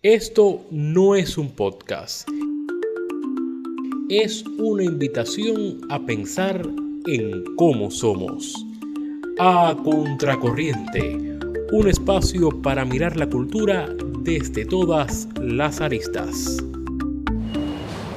Esto no es un podcast, es una invitación a pensar en cómo somos. A Contracorriente, un espacio para mirar la cultura desde todas las aristas.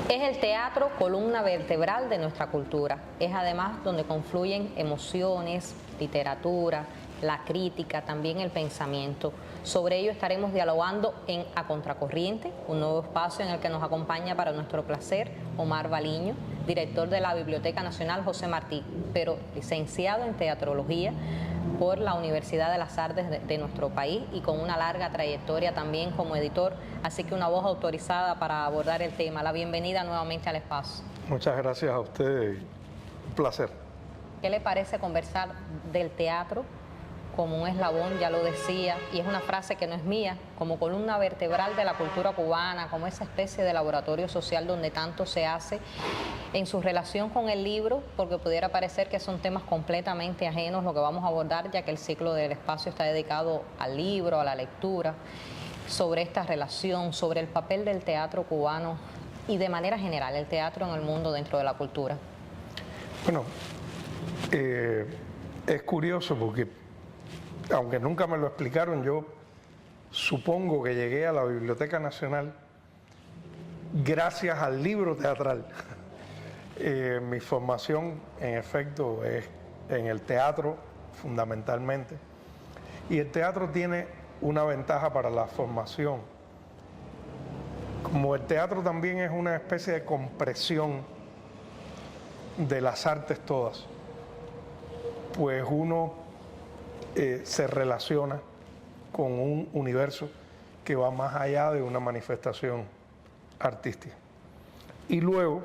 Es el teatro columna vertebral de nuestra cultura. Es además donde confluyen emociones, literatura, la crítica, también el pensamiento. Sobre ello estaremos dialogando en A Contracorriente, un nuevo espacio en el que nos acompaña para nuestro placer Omar Baliño, director de la Biblioteca Nacional José Martí, pero licenciado en teatrología por la Universidad de las Artes de nuestro país y con una larga trayectoria también como editor, así que una voz autorizada para abordar el tema. La bienvenida nuevamente al espacio. Muchas gracias a usted, un placer. ¿Qué le parece conversar del teatro como un eslabón, ya lo decía, y es una frase que no es mía, como columna vertebral de la cultura cubana, como esa especie de laboratorio social donde tanto se hace en su relación con el libro, porque pudiera parecer que son temas completamente ajenos lo que vamos a abordar, ya que el ciclo del espacio está dedicado al libro, a la lectura, sobre esta relación, sobre el papel del teatro cubano y de manera general el teatro en el mundo dentro de la cultura? Bueno, es curioso porque, aunque nunca me lo explicaron, yo supongo que llegué a la Biblioteca Nacional gracias al libro teatral. Mi formación, en efecto, es en el teatro, fundamentalmente. Y el teatro tiene una ventaja para la formación. Como el teatro también es una especie de compresión de las artes todas, pues uno se relaciona con un universo que va más allá de una manifestación artística. Y luego,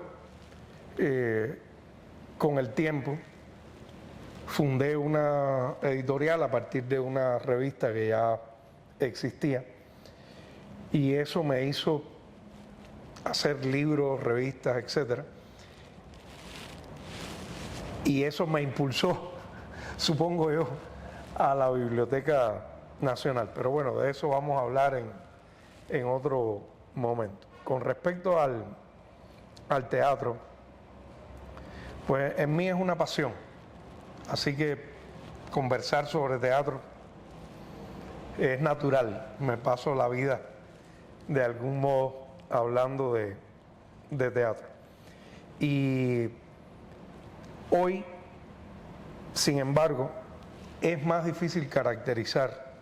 con el tiempo, fundé una editorial a partir de una revista que ya existía, y eso me hizo hacer libros, revistas, etcétera. Y eso me impulsó, supongo yo, a la Biblioteca Nacional. Pero bueno, de eso vamos a hablar en otro momento. Con respecto al teatro, pues en mí es una pasión. Así que conversar sobre teatro es natural. Me paso la vida de algún modo hablando de teatro. Y hoy, sin embargo, es más difícil caracterizar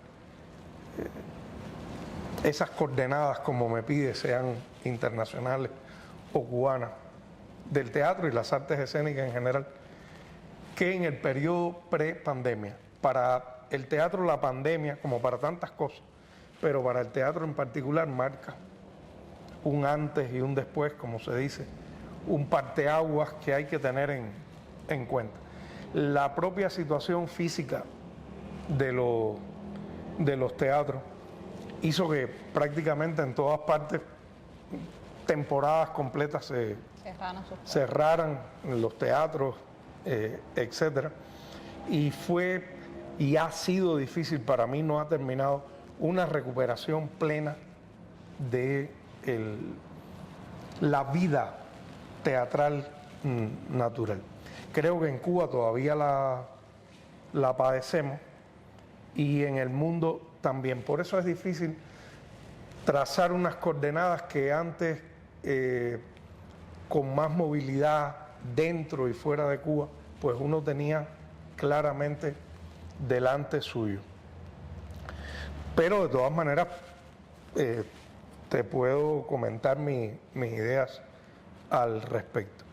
esas coordenadas, como me pide, sean internacionales o cubanas, del teatro y las artes escénicas en general, que en el periodo pre-pandemia. Para el teatro la pandemia, como para tantas cosas, pero para el teatro en particular marca un antes y un después, como se dice, un parteaguas que hay que tener en cuenta. La propia situación física de los teatros hizo que prácticamente en todas partes temporadas completas se cerraran los teatros, etcétera. Y fue y ha sido difícil, para mí no ha terminado, una recuperación plena de la vida teatral natural. Creo que en Cuba todavía la padecemos y en el mundo también. Por eso es difícil trazar unas coordenadas que antes, con más movilidad dentro y fuera de Cuba, pues uno tenía claramente delante suyo. Pero de todas maneras, te puedo comentar mis ideas al respecto.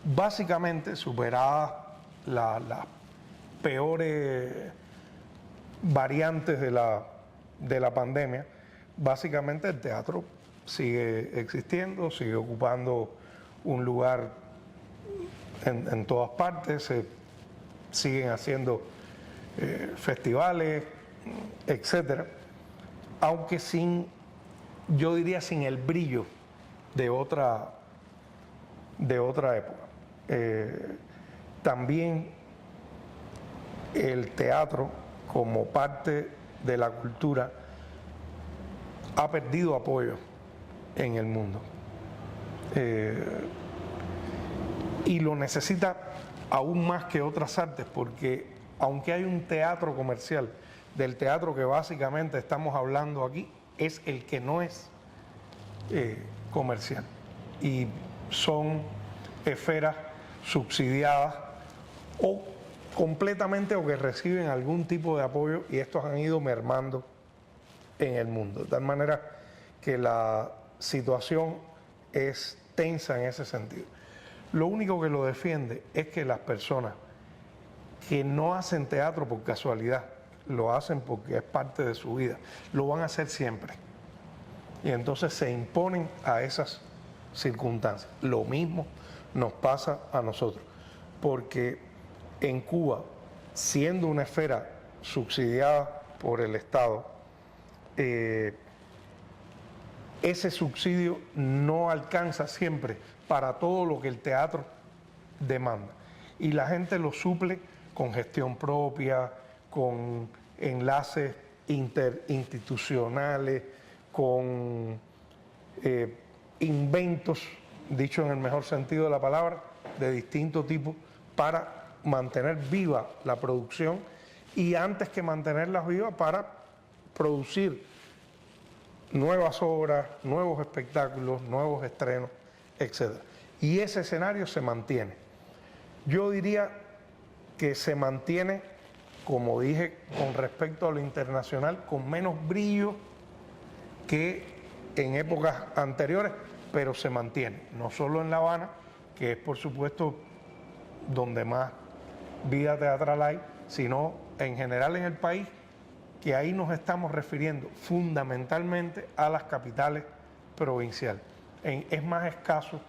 Básicamente, superadas las peores variantes de la pandemia, básicamente el teatro sigue existiendo, sigue ocupando un lugar en todas partes, se siguen haciendo festivales, etcétera, aunque yo diría sin el brillo de otra época. También el teatro, como parte de la cultura, ha perdido apoyo en el mundo. Y lo necesita aún más que otras artes, porque aunque hay un teatro comercial, del teatro que básicamente estamos hablando aquí, es el que no es comercial. Y son esferas subsidiadas o completamente o que reciben algún tipo de apoyo, y estos han ido mermando en el mundo. De tal manera que la situación es tensa en ese sentido. Lo único que lo defiende es que las personas que no hacen teatro por casualidad, lo hacen porque es parte de su vida, lo van a hacer siempre. Y entonces se imponen a esas circunstancias. Lo mismo nos pasa a nosotros, porque en Cuba, siendo una esfera subsidiada por el Estado, ese subsidio no alcanza siempre para todo lo que el teatro demanda. Y la gente lo suple con gestión propia, con enlaces interinstitucionales, con inventos, dicho en el mejor sentido de la palabra, de distinto tipo, para mantener viva la producción y, antes que mantenerla viva, para producir nuevas obras, nuevos espectáculos, nuevos estrenos, etc. Y ese escenario se mantiene. Yo diría que se mantiene, como dije, con respecto a lo internacional, con menos brillo que en épocas anteriores, pero se mantiene, no solo en La Habana, que es por supuesto donde más vida teatral hay, sino en general en el país, que ahí nos estamos refiriendo fundamentalmente a las capitales provinciales. Es más escaso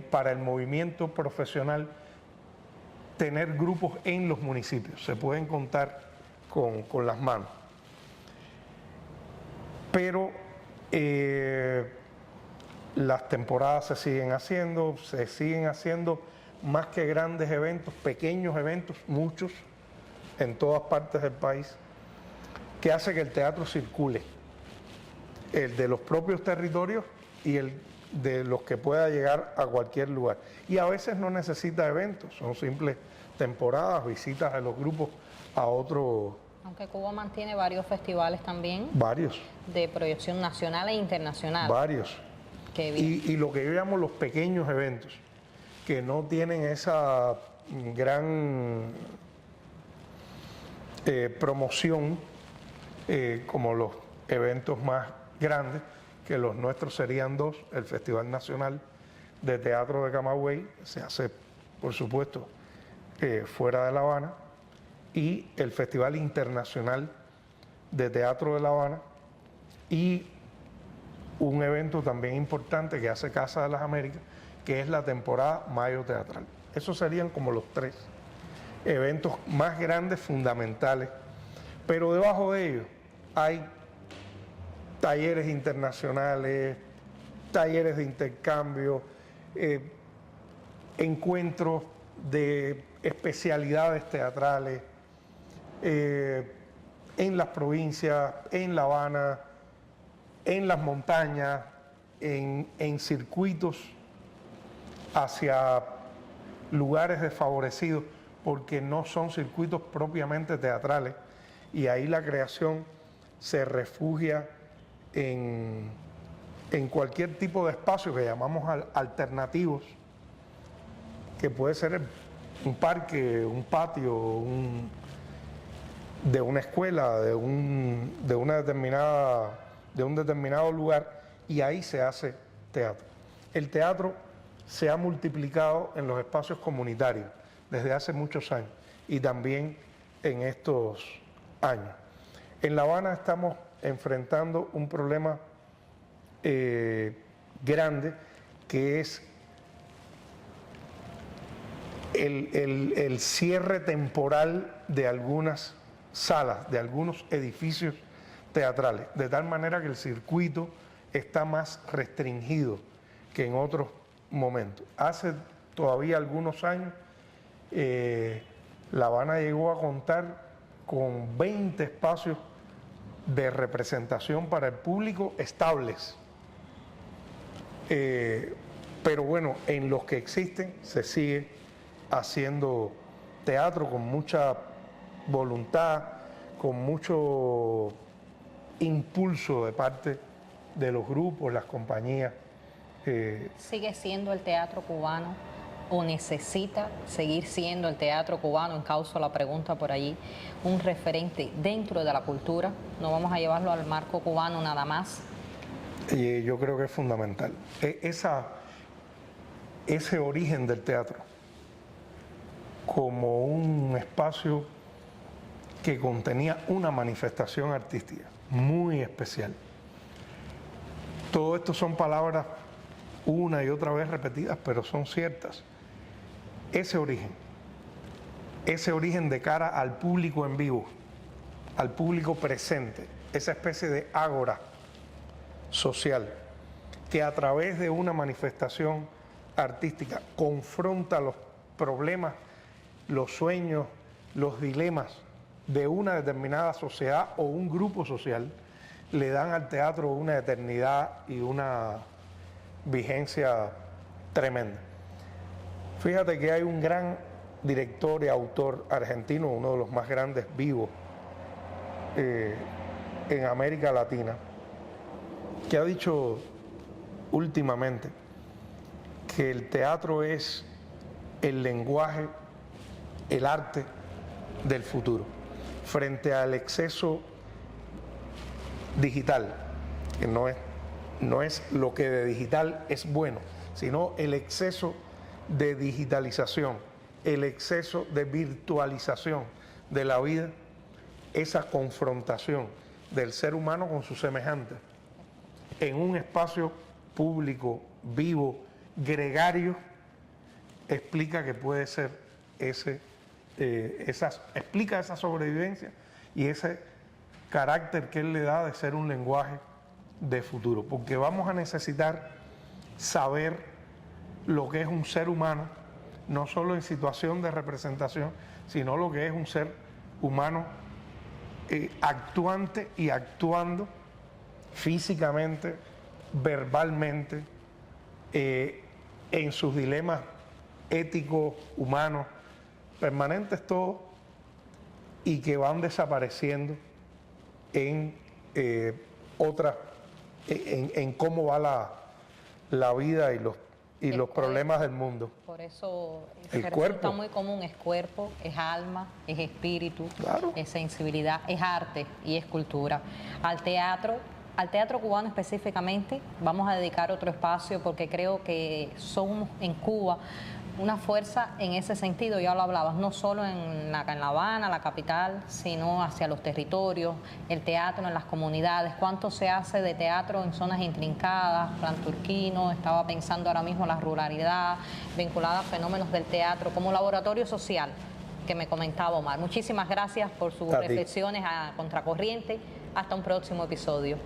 para el movimiento profesional tener grupos en los municipios, se pueden contar con las manos. Pero las temporadas se siguen haciendo más que grandes eventos, pequeños eventos, muchos, en todas partes del país, que hace que el teatro circule, el de los propios territorios y el de los que pueda llegar a cualquier lugar. Y a veces no necesita eventos, son simples temporadas, visitas de los grupos a otros. Aunque Cuba mantiene varios festivales también. Varios. De proyección nacional e internacional. Varios. Qué bien. Y lo que yo llamo los pequeños eventos, que no tienen esa gran promoción como los eventos más grandes, que los nuestros serían dos: el Festival Nacional de Teatro de Camagüey, se hace por supuesto fuera de La Habana, y el Festival Internacional de Teatro de La Habana, y un evento también importante que hace Casa de las Américas, que es la temporada Mayo Teatral. Esos serían como los tres eventos más grandes, fundamentales, pero debajo de ellos hay talleres internacionales, talleres de intercambio, encuentros de especialidades teatrales en las provincias, en La Habana, en las montañas, en circuitos hacia lugares desfavorecidos, porque no son circuitos propiamente teatrales, y ahí la creación se refugia en cualquier tipo de espacio que llamamos alternativos, que puede ser un parque, un patio, de una escuela, de un determinado lugar, y ahí se hace teatro. El teatro se ha multiplicado en los espacios comunitarios desde hace muchos años, y también en estos años. En La Habana estamos enfrentando un problema grande, que es el cierre temporal de algunas salas, de algunos edificios teatrales, de tal manera que el circuito está más restringido que en otros momentos. Hace todavía algunos años La Habana llegó a contar con 20 espacios de representación para el público estables. Pero bueno, en los que existen se sigue haciendo teatro con mucha voluntad, con mucho impulso de parte de los grupos, las compañías. ¿Sigue siendo el teatro cubano o necesita seguir siendo el teatro cubano, encauzo la pregunta por allí, un referente dentro de la cultura? No vamos a llevarlo al marco cubano nada más. Yo creo que es fundamental. Ese origen del teatro como un espacio que contenía una manifestación artística muy especial. Todo esto son palabras una y otra vez repetidas, pero son ciertas. Ese origen de cara al público en vivo, al público presente, esa especie de ágora social que a través de una manifestación artística confronta los problemas, los sueños, los dilemas de una determinada sociedad o un grupo social, le dan al teatro una eternidad y una vigencia tremenda. Fíjate que hay un gran director y autor argentino, uno de los más grandes vivos en América Latina, que ha dicho últimamente que el teatro es el lenguaje, el arte del futuro, frente al exceso digital, que no es lo que de digital es bueno, sino el exceso de digitalización, el exceso de virtualización de la vida, esa confrontación del ser humano con sus semejantes en un espacio público, vivo, gregario, explica que puede ser explica esa sobrevivencia y ese carácter que él le da de ser un lenguaje de futuro, porque vamos a necesitar saber lo que es un ser humano, no solo en situación de representación, sino lo que es un ser humano actuante y actuando físicamente, verbalmente, en sus dilemas éticos, humanos, permanentes todos, y que van desapareciendo en en cómo va la vida y los problemas del mundo. Por eso el se cuerpo resulta muy común, es cuerpo, es alma, es espíritu, claro, es sensibilidad, es arte y es cultura. Al teatro cubano específicamente vamos a dedicar otro espacio porque creo que somos en Cuba una fuerza en ese sentido, ya lo hablabas, no solo en La Habana, la capital, sino hacia los territorios, el teatro en las comunidades. ¿Cuánto se hace de teatro en zonas intrincadas, Plan Turquino? Estaba pensando ahora mismo la ruralidad vinculada a fenómenos del teatro como laboratorio social que me comentaba Omar. Muchísimas gracias por sus reflexiones a contracorriente. Hasta un próximo episodio.